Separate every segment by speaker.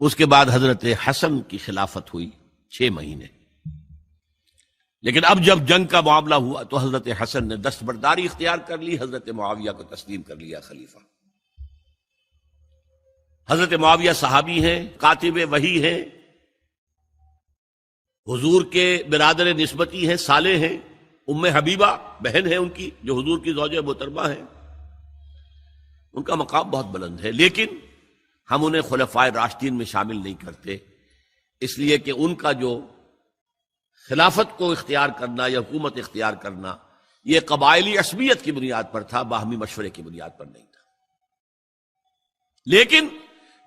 Speaker 1: اس کے بعد حضرت حسن کی خلافت ہوئی 6 مہینے. لیکن اب جب جنگ کا معاملہ ہوا تو حضرت حسن نے دستبرداری اختیار کر لی، حضرت معاویہ کو تسلیم کر لیا خلیفہ. حضرت معاویہ صحابی ہیں، کاتب وحی ہیں، حضور کے برادر نسبتی ہیں، صالح ہیں. ام حبیبہ بہن ہے ان کی، جو حضور کی زوجہ محترمہ ہیں. ان کا مقام بہت بلند ہے، لیکن ہم انہیں خلفائے راشدین میں شامل نہیں کرتے، اس لیے کہ ان کا جو خلافت کو اختیار کرنا یا حکومت اختیار کرنا یہ قبائلی عصبیت کی بنیاد پر تھا، باہمی مشورے کی بنیاد پر نہیں تھا. لیکن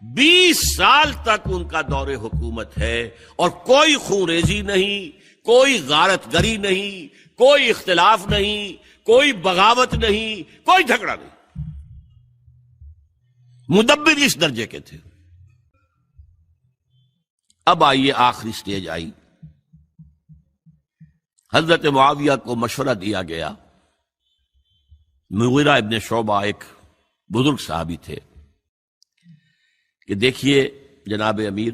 Speaker 1: 20 سال تک ان کا دور حکومت ہے اور کوئی خونریزی نہیں، کوئی غارت گری نہیں، کوئی اختلاف نہیں، کوئی بغاوت نہیں، کوئی جھگڑا نہیں. مدبر اس درجے کے تھے. اب آئیے آخری سٹیج آئی. حضرت معاویہ کو مشورہ دیا گیا. مغیرہ ابن شعبہ ایک بزرگ صحابی تھے کہ دیکھیے جناب امیر،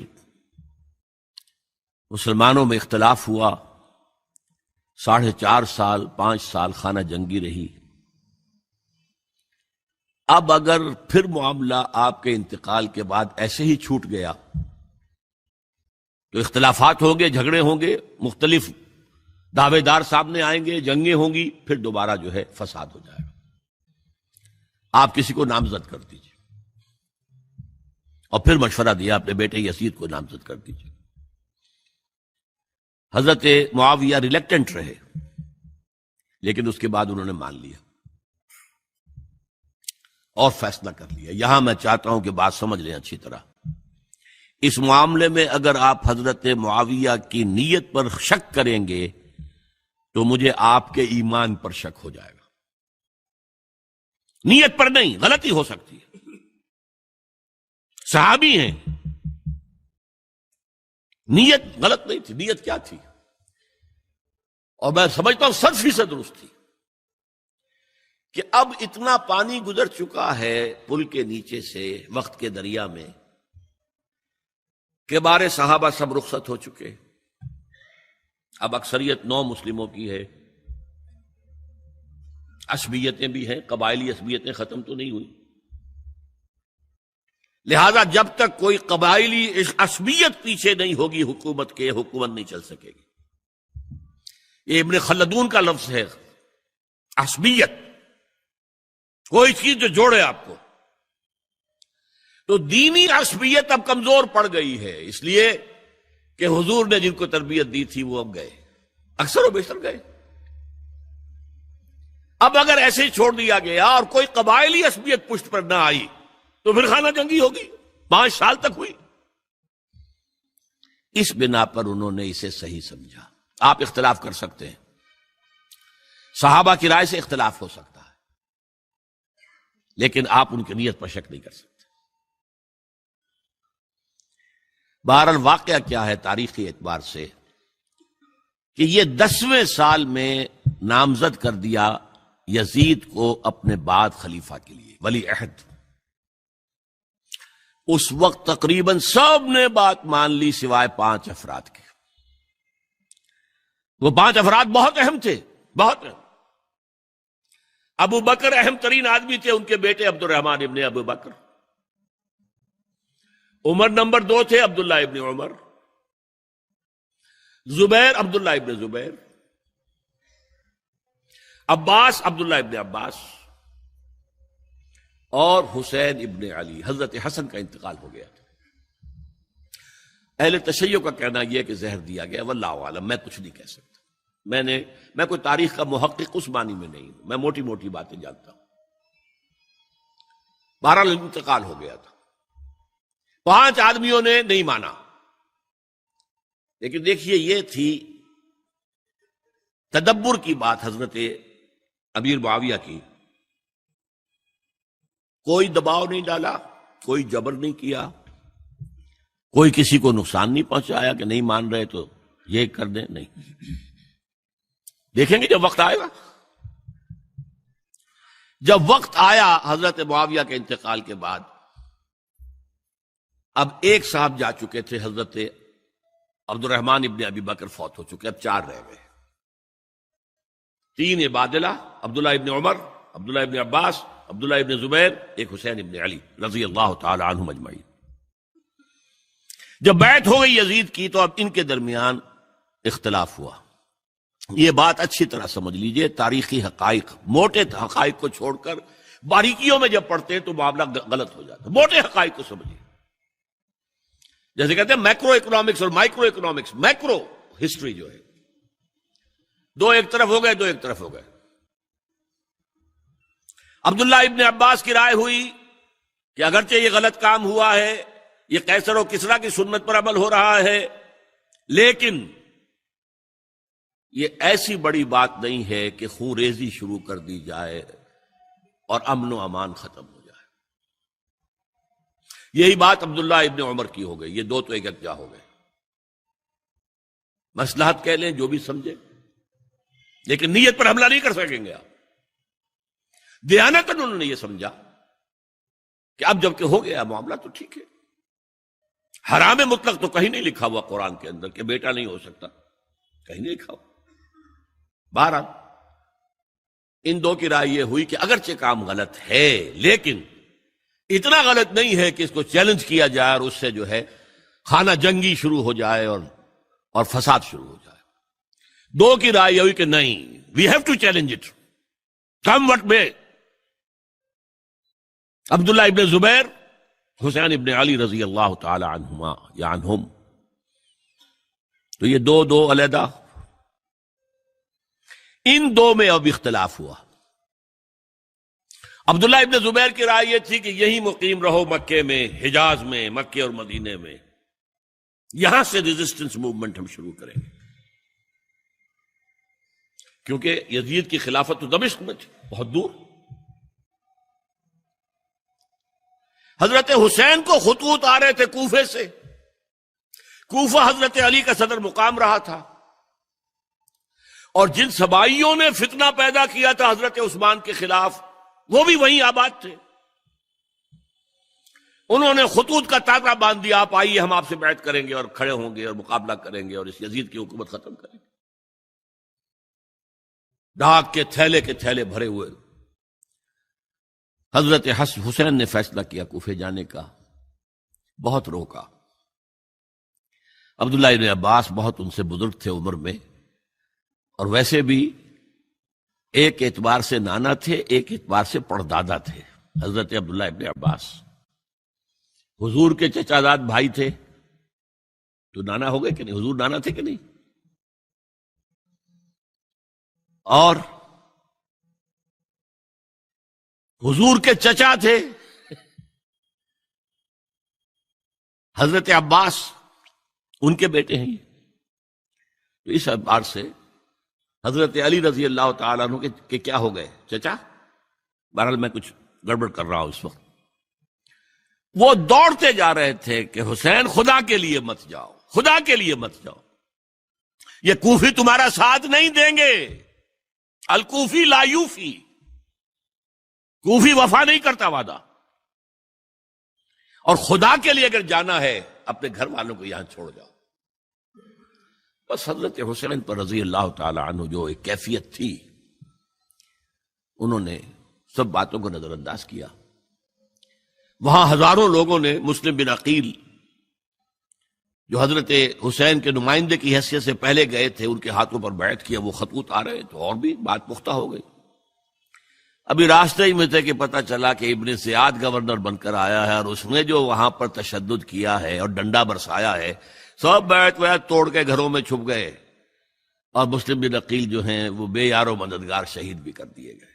Speaker 1: مسلمانوں میں اختلاف ہوا، 4.5 سال 5 سال خانہ جنگی رہی. اب اگر پھر معاملہ آپ کے انتقال کے بعد ایسے ہی چھوٹ گیا تو اختلافات ہوں گے، جھگڑے ہوں گے، مختلف دعوے دار سامنے آئیں گے، جنگیں ہوں گی، پھر دوبارہ جو ہے فساد ہو جائے گا. آپ کسی کو نامزد کر دیجیے. اور پھر مشورہ دیا اپنے بیٹے یزید کو نامزد کر دیجیے. حضرت معاویہ ریلیکٹنٹ رہے، لیکن اس کے بعد انہوں نے مان لیا اور فیصلہ کر لیا. یہاں میں چاہتا ہوں کہ بات سمجھ لیں اچھی طرح. اس معاملے میں اگر آپ حضرت معاویہ کی نیت پر شک کریں گے تو مجھے آپ کے ایمان پر شک ہو جائے گا. نیت پر نہیں، غلطی ہو سکتی ہے. صحابی ہیں، نیت غلط نہیں تھی. نیت کیا تھی؟ اور میں سمجھتا ہوں 100% درست تھی کہ اب اتنا پانی گزر چکا ہے پل کے نیچے سے وقت کے دریا میں کہ بارے صحابہ سب رخصت ہو چکے. اب اکثریت 9 مسلموں کی ہے، عصبیتیں بھی ہیں، قبائلی عصبیتیں ختم تو نہیں ہوئی. لہذا جب تک کوئی قبائلی عصبیت پیچھے نہیں ہوگی حکومت کے، حکومت نہیں چل سکے گی. یہ ابن خلدون کا لفظ ہے، عصبیت، کوئی چیز جو جوڑے آپ کو. تو دینی عصبیت اب کمزور پڑ گئی ہے، اس لیے کہ حضور نے جن کو تربیت دی تھی وہ اب گئے، اکثر و بیشتر گئے. اب اگر ایسے چھوڑ دیا گیا اور کوئی قبائلی عصبیت پشت پر نہ آئی تو پھر خانہ جنگی ہوگی. 5 سال تک ہوئی. اس بنا پر انہوں نے اسے صحیح سمجھا. آپ اختلاف کر سکتے ہیں، صحابہ کی رائے سے اختلاف ہو سکتا ہے، لیکن آپ ان کی نیت پر شک نہیں کر سکتے. بہرحال واقعہ کیا ہے تاریخی اعتبار سے کہ یہ 10ویں سال میں نامزد کر دیا یزید کو اپنے بعد خلیفہ کے لیے، ولی عہد. اس وقت تقریباً سب نے بات مان لی سوائے 5 افراد کے. وہ 5 افراد بہت اہم تھے، بہت اہم. ابو بکر اہم ترین آدمی تھے، ان کے بیٹے عبد الرحمن ابن ابو بکر. عمر نمبر 2 تھے، عبداللہ ابن عمر. زبیر عبداللہ ابن زبیر. عباس عبداللہ ابن عباس. اور حسین ابن علی. حضرت حسن کا انتقال ہو گیا تھا. اہل تشیع کا کہنا یہ کہ زہر دیا گیا، واللہ عالم، میں کچھ نہیں کہہ سکتا. میں کوئی تاریخ کا محقق اس معنی میں نہیں ہوں، میں موٹی موٹی باتیں جانتا ہوں. بہرحال انتقال ہو گیا تھا. 5 آدمیوں نے نہیں مانا. لیکن دیکھیے یہ تھی تدبر کی بات حضرت امیر معاویہ کی. کوئی دباؤ نہیں ڈالا، کوئی جبر نہیں کیا، کوئی کسی کو نقصان نہیں پہنچایا کہ نہیں مان رہے تو یہ کر دیں. نہیں، دیکھیں گے جب وقت آئے گا. جب وقت آیا حضرت معاویہ کے انتقال کے بعد اب ایک صاحب جا چکے تھے، حضرت عبد الرحمن ابن ابی بکر فوت ہو چکے، اب 4 رہ گئے، 3 عبادلہ، عبداللہ ابن عمر، عبداللہ ابن عباس، عبداللہ ابن زبیر، ایک حسین ابن علی رضی اللہ تعالی عنہم اجمعین۔ جب بیعت ہو گئی یزید کی تو اب ان کے درمیان اختلاف ہوا۔ یہ بات اچھی طرح سمجھ لیجئے، تاریخی حقائق، موٹے حقائق کو چھوڑ کر باریکیوں میں جب پڑھتے ہیں تو معاملہ غلط ہو جاتا ہے۔ موٹے حقائق کو سمجھیے، جیسے کہتے ہیں میکرو اکنامکس اور مائکرو اکنامکس۔ میکرو ہسٹری جو ہے، 2 ایک طرف ہو گئے، 2 ایک طرف ہو گئے۔ عبداللہ ابن عباس کی رائے ہوئی کہ اگرچہ یہ غلط کام ہوا ہے، یہ قیصر و کسریٰ کی سنت پر عمل ہو رہا ہے، لیکن یہ ایسی بڑی بات نہیں ہے کہ خون ریزی شروع کر دی جائے اور امن و امان ختم ہو جائے۔ یہی بات عبداللہ ابن عمر کی ہو گئی، یہ 2 تو ایک یکجا ہو گئے۔ مصلحت کہہ لیں جو بھی سمجھے، لیکن نیت پر حملہ نہیں کر سکیں گے آپ۔ دیانتاً انہوں نے یہ سمجھا کہ اب جب کہ ہو گیا معاملہ تو ٹھیک ہے۔ حرام مطلق تو کہیں نہیں لکھا ہوا قرآن کے اندر کہ بیٹا نہیں ہو سکتا، کہیں نہیں لکھا ہوا۔ بہرحال ان 2 کی رائے یہ ہوئی کہ اگرچہ کام غلط ہے لیکن اتنا غلط نہیں ہے کہ اس کو چیلنج کیا جائے اور اس سے جو ہے خانہ جنگی شروع ہو جائے اور فساد شروع ہو جائے۔ 2 کی رائے یہ ہوئی کہ نہیں، we have to challenge it come what may. Abdullah ابن زبیر، حسین ابن علی رضی اللہ تعالی عنہما یا عنہم، تو یہ 2 علیحدہ۔ ان 2 میں اب اختلاف ہوا۔ عبداللہ ابن زبیر کی رائے یہ تھی کہ یہیں مقیم رہو مکے میں، حجاز میں، مکے اور مدینے میں، یہاں سے ریزسٹنس موومنٹ ہم شروع کریں گے، کیونکہ یزید کی خلافت تو دمشق میں تھی، بہت دور۔ حضرت حسین کو خطوط آ رہے تھے کوفے سے، کوفہ حضرت علی کا صدر مقام رہا تھا، اور جن سبائیوں نے فتنہ پیدا کیا تھا حضرت عثمان کے خلاف وہ بھی وہیں آباد تھے۔ انہوں نے خطوط کا تاطا باندھ دیا، آپ آئیے ہم آپ سے بیعت کریں گے اور کھڑے ہوں گے اور مقابلہ کریں گے اور اس یزید کی حکومت ختم کریں گے۔ ڈاک کے تھیلے بھرے ہوئے۔ حضرت حسین نے فیصلہ کیا کوفے جانے کا، بہت روکا۔ عبداللہ ابن عباس بہت ان سے بزرگ تھے عمر میں، اور ویسے بھی ایک اعتبار سے نانا تھے، ایک اعتبار سے پڑدادا تھے۔ حضرت عبداللہ ابن عباس حضور کے چچا زاد بھائی تھے، تو نانا ہو گئے کہ نہیں؟ حضور نانا تھے کہ نہیں؟ اور حضور کے چچا تھے حضرت عباس، ان کے بیٹے ہیں یہ۔ تو اس اعتبار سے حضرت علی رضی اللہ تعالیٰ عنہ کے کیا ہو گئے؟ چچا۔ بہرحال میں کچھ گڑبڑ کر رہا ہوں اس وقت۔ وہ دوڑتے جا رہے تھے کہ حسین خدا کے لیے مت جاؤ، خدا کے لیے مت جاؤ، یہ کوفی تمہارا ساتھ نہیں دیں گے، الکوفی لا یوفی، کوفی وفا نہیں کرتا وعدہ، اور خدا کے لیے اگر جانا ہے اپنے گھر والوں کو یہاں چھوڑ جاؤ۔ بس حضرت حسین پر رضی اللہ تعالی عنہ جو ایک کیفیت تھی، انہوں نے سب باتوں کو نظر انداز کیا۔ وہاں ہزاروں لوگوں نے مسلم بن عقیل جو حضرت حسین کے نمائندے کی حیثیت سے پہلے گئے تھے، ان کے ہاتھوں پر بیعت کیا، وہ خطوط آ رہے تو اور بھی بات پختہ ہو گئی۔ ابھی راستے ہی میں تھے کہ پتہ چلا کہ ابن زیاد گورنر بن کر آیا ہے، اور اس نے جو وہاں پر تشدد کیا ہے اور ڈنڈا برسایا ہے، سب بیعت توڑ کے گھروں میں چھپ گئے، اور مسلم بن عقیل جو ہیں وہ بے یار و مددگار شہید بھی کر دیے گئے۔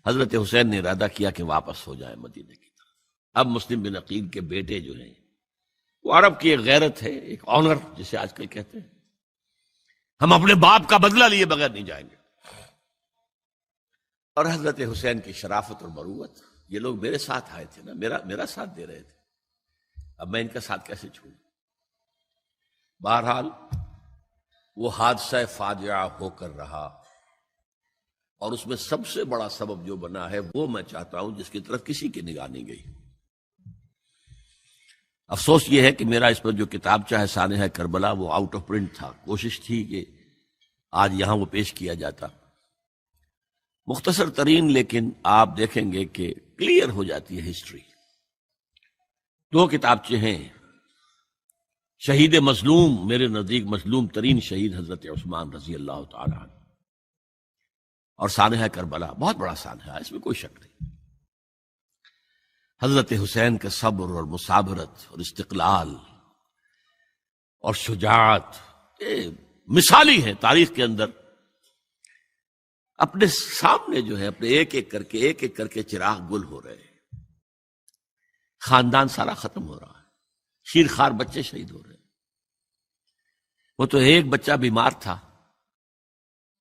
Speaker 1: حضرت حسین نے ارادہ کیا کہ واپس ہو جائے مدینے کی طرف۔ اب مسلم بن عقیل کے بیٹے جو ہیں، وہ عرب کی ایک غیرت ہے، ایک آنر جسے آج کل کہتے ہیں، ہم اپنے باپ کا بدلہ لیے بغیر نہیں جائیں گے۔ اور حضرت حسین کی شرافت اور مروت، یہ لوگ میرے ساتھ آئے تھے نا، میرا ساتھ دے رہے تھے، اب میں ان کا ساتھ کیسے چھوڑوں؟ بہرحال وہ حادثہ فاجعہ ہو کر رہا، اور اس میں سب سے بڑا سبب جو بنا ہے وہ میں چاہتا ہوں جس کی طرف کسی کی نگاہ نہیں گئی۔ افسوس یہ ہے کہ میرا اس پر جو کتابچہ ہے سانحہ کربلا وہ آؤٹ آف پرنٹ تھا. کوشش تھی کہ آج یہاں وہ پیش کیا جاتا. مختصر ترین، لیکن آپ دیکھیں گے کہ کلیئر ہو جاتی ہے ہسٹری. 2 کتابچے ہیں. شہید مظلوم، میرے نزدیک مظلوم ترین شہید حضرت عثمان رضی اللہ تعالی عنہ، اور سانحہ کربلا بہت بڑا سانحہ ہے، اس میں کوئی شک نہیں. حضرت حسین کے صبر اور مثابرت اور استقلال اور شجاعت یہ مثالی ہے تاریخ کے اندر. اپنے سامنے جو ہے اپنے ایک ایک کر کے چراغ گل ہو رہے ہیں. خاندان سارا ختم ہو رہا ہے. شیرخوار بچے شہید ہو رہے ہیں. وہ تو ایک بچہ بیمار تھا،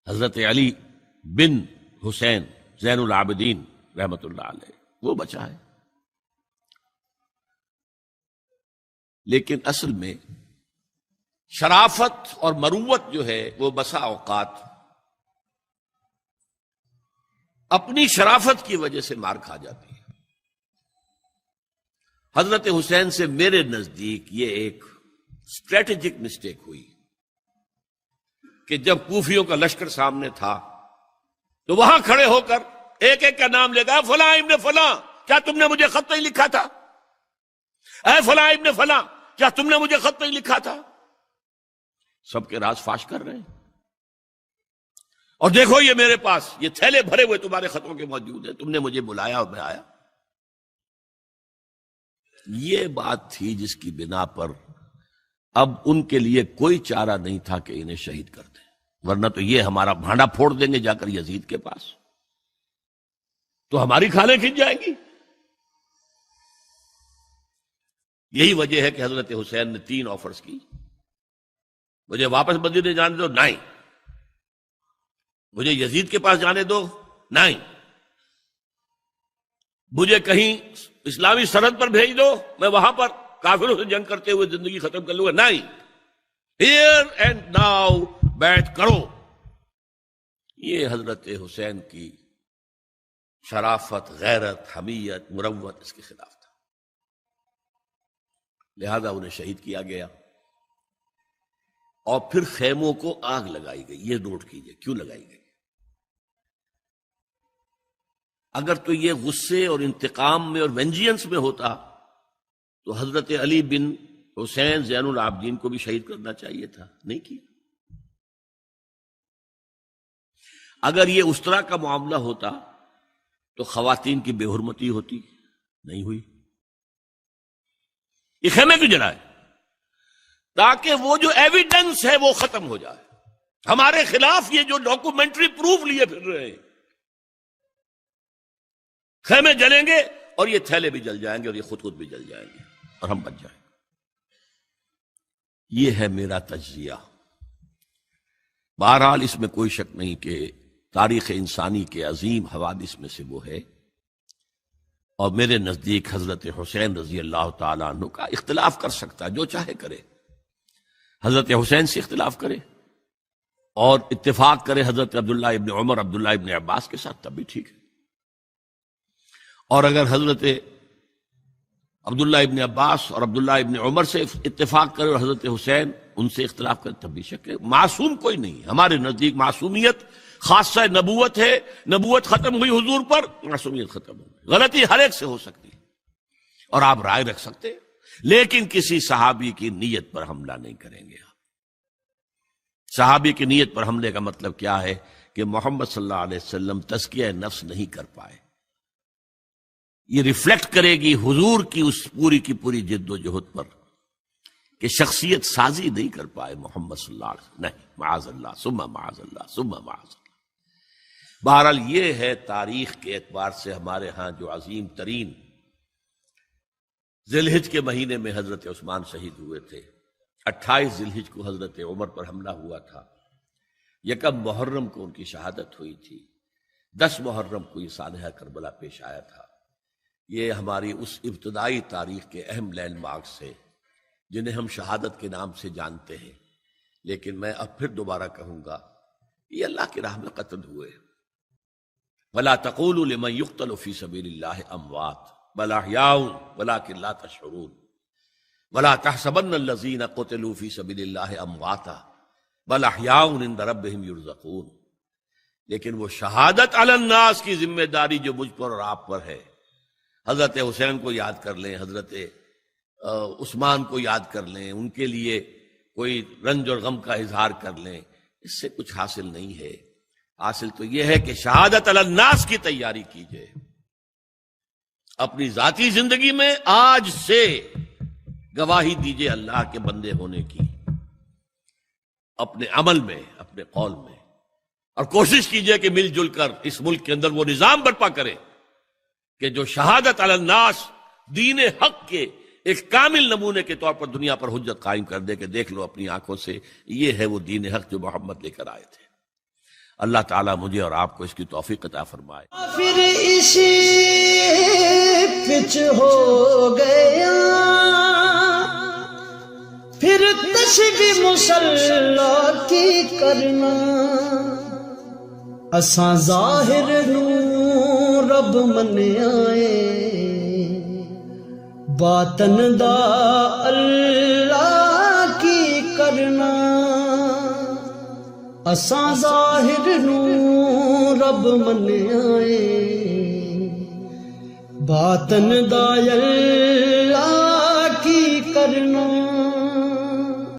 Speaker 1: حضرت علی بن حسین زین العابدین رحمت اللہ علیہ، وہ بچا ہے. لیکن اصل میں شرافت اور مروت جو ہے وہ بسا اوقات اپنی شرافت کی وجہ سے مار کھا جاتی ہے. حضرت حسین سے میرے نزدیک یہ ایک اسٹریٹجک مسٹیک ہوئی کہ جب کوفیوں کا لشکر سامنے تھا تو وہاں کھڑے ہو کر ایک ایک کا نام لے گا، فلاں ابن فلاں کیا تم نے مجھے خط نہیں لکھا تھا؟ اے فلاں ابن فلاں کیا تم نے مجھے خط نہیں لکھا تھا؟ سب کے راز فاش کر رہے ہیں. اور دیکھو یہ میرے پاس یہ تھیلے بھرے ہوئے تمہارے خطوں کے موجود ہیں، تم نے مجھے بلایا اور میں آیا. یہ بات تھی جس کی بنا پر اب ان کے لیے کوئی چارہ نہیں تھا کہ انہیں شہید کر دیں، ورنہ تو یہ ہمارا بھانڈا پھوڑ دیں گے جا کر یزید کے پاس، تو ہماری کھالیں کھنچ جائیں گی. یہی وجہ ہے کہ حضرت حسین نے 3 آفرز کی. مجھے واپس مدینے جانے دو، نہیں. مجھے یزید کے پاس جانے دو، نہیں. مجھے کہیں اسلامی سرحد پر بھیج دو، میں وہاں پر کافروں سے جنگ کرتے ہوئے زندگی ختم کر لوں گا، نہیں. ہیئر اینڈ ناؤ بیٹھ کرو. یہ حضرت حسین کی شرافت، غیرت، حمیت، مروت اس کے خلاف تھا. لہذا انہیں شہید کیا گیا اور پھر خیموں کو آگ لگائی گئی. یہ نوٹ کیجئے کیوں لگائی گئی. اگر تو یہ غصے اور انتقام میں اور وینجینس میں ہوتا تو حضرت علی بن حسین زین العابدین کو بھی شہید کرنا چاہیے تھا، نہیں کیا. اگر یہ اس طرح کا معاملہ ہوتا تو خواتین کی بے حرمتی ہوتی، نہیں ہوئی. یہ خیمے کیوں جلائے؟ تاکہ وہ جو ایویڈنس ہے وہ ختم ہو جائے. ہمارے خلاف یہ جو ڈاکومنٹری پروف لیے پھر رہے ہیں، خیمے جلیں گے اور یہ تھیلے بھی جل جائیں گے اور یہ خود بھی جل جائیں گے اور ہم بچ جائیں گے. یہ ہے میرا تجزیہ. بہرحال اس میں کوئی شک نہیں کہ تاریخ انسانی کے عظیم حوادث میں سے وہ ہے، اور میرے نزدیک حضرت حسین رضی اللہ تعالیٰ عنہ کا اختلاف کر سکتا ہے، جو چاہے کرے. حضرت حسین سے اختلاف کرے اور اتفاق کرے حضرت عبداللہ ابن عمر، عبداللہ ابن عباس کے ساتھ، تب بھی ٹھیک ہے. اور اگر حضرت عبداللہ ابن عباس اور عبداللہ ابن عمر سے اتفاق کرے اور حضرت حسین ان سے اختلاف کرے، تب بھی شک ہے. معصوم کوئی نہیں. ہمارے نزدیک معصومیت خاصہ نبوت ہے. نبوت ختم ہوئی حضور پر، معصومیت ختم ہو گئی. غلطی ہر ایک سے ہو سکتی ہے اور آپ رائے رکھ سکتے ہیں، لیکن کسی صحابی کی نیت پر حملہ نہیں کریں گے. صحابی کی نیت پر حملے کا مطلب کیا ہے کہ محمد صلی اللہ علیہ وسلم تزکیہ نفس نہیں کر پائے. یہ ریفلیکٹ کرے گی حضور کی اس پوری کی پوری جد و جہد پر کہ شخصیت سازی نہیں کر پائے محمد صلی اللہ علیہ وسلم. نہیں، معاذ اللہ ثم معاذ اللہ ثم معاذ اللہ. بہرحال یہ ہے تاریخ کے اعتبار سے ہمارے ہاں جو عظیم ترین ذی الحج کے مہینے میں حضرت عثمان شہید ہوئے تھے. 28 ذی الحج کو حضرت عمر پر حملہ ہوا تھا. 1 محرم کو ان کی شہادت ہوئی تھی. 10 محرم کو یہ سانحہ کربلا پیش آیا تھا. یہ ہماری اس ابتدائی تاریخ کے اہم لینڈ مارکس ہیں جنہیں ہم شہادت کے نام سے جانتے ہیں. لیکن میں اب پھر دوبارہ کہوں گا، یہ اللہ کی راہ میں قتل ہوئے. وَلَا تَقُولُوا لِمَنْ يُقْتَلُ فِي سَبِيلِ اللَّهِ أَمْوَاتٌ بَلْ أَحْيَاءٌ وَلَكِنْ لَا تَشْعُرُونَ. ولا تحسبن الذین قتلوا فی سبیل اللہ امواتا بل احیاء عند ربہم یرزقون. لیکن وہ شہادت علی الناس کی ذمہ داری جو مجھ پر اور آپ پر ہے، حضرت حسین کو یاد کر لیں، حضرت عثمان کو یاد کر لیں، ان کے لیے کوئی رنج اور غم کا اظہار کر لیں، اس سے کچھ حاصل نہیں ہے. حاصل تو یہ ہے کہ شہادت علی الناس کی تیاری کیجئے. اپنی ذاتی زندگی میں آج سے گواہی دیجئے اللہ کے بندے ہونے کی، اپنے عمل میں، اپنے قول میں، اور کوشش کیجئے کہ مل جل کر اس ملک کے اندر وہ نظام برپا کرے کہ جو شہادت علی الناس، دین حق کے ایک کامل نمونے کے طور پر دنیا پر حجت قائم کر دے کہ دیکھ لو اپنی آنکھوں سے، یہ ہے وہ دین حق جو محمد لے کر آئے تھے. اللہ تعالیٰ مجھے اور آپ کو اس کی توفیق عطا فرمائے.
Speaker 2: پھر اسی پچ ہو گیا، پھر تشبیہ مصلی کی کرنا، اساں ظاہر نوں رب منیائے، باطن دا اللہ کی کرنا. اساں ظاہر نوں رب منیائے، باطن دا اللہ کی کرنا.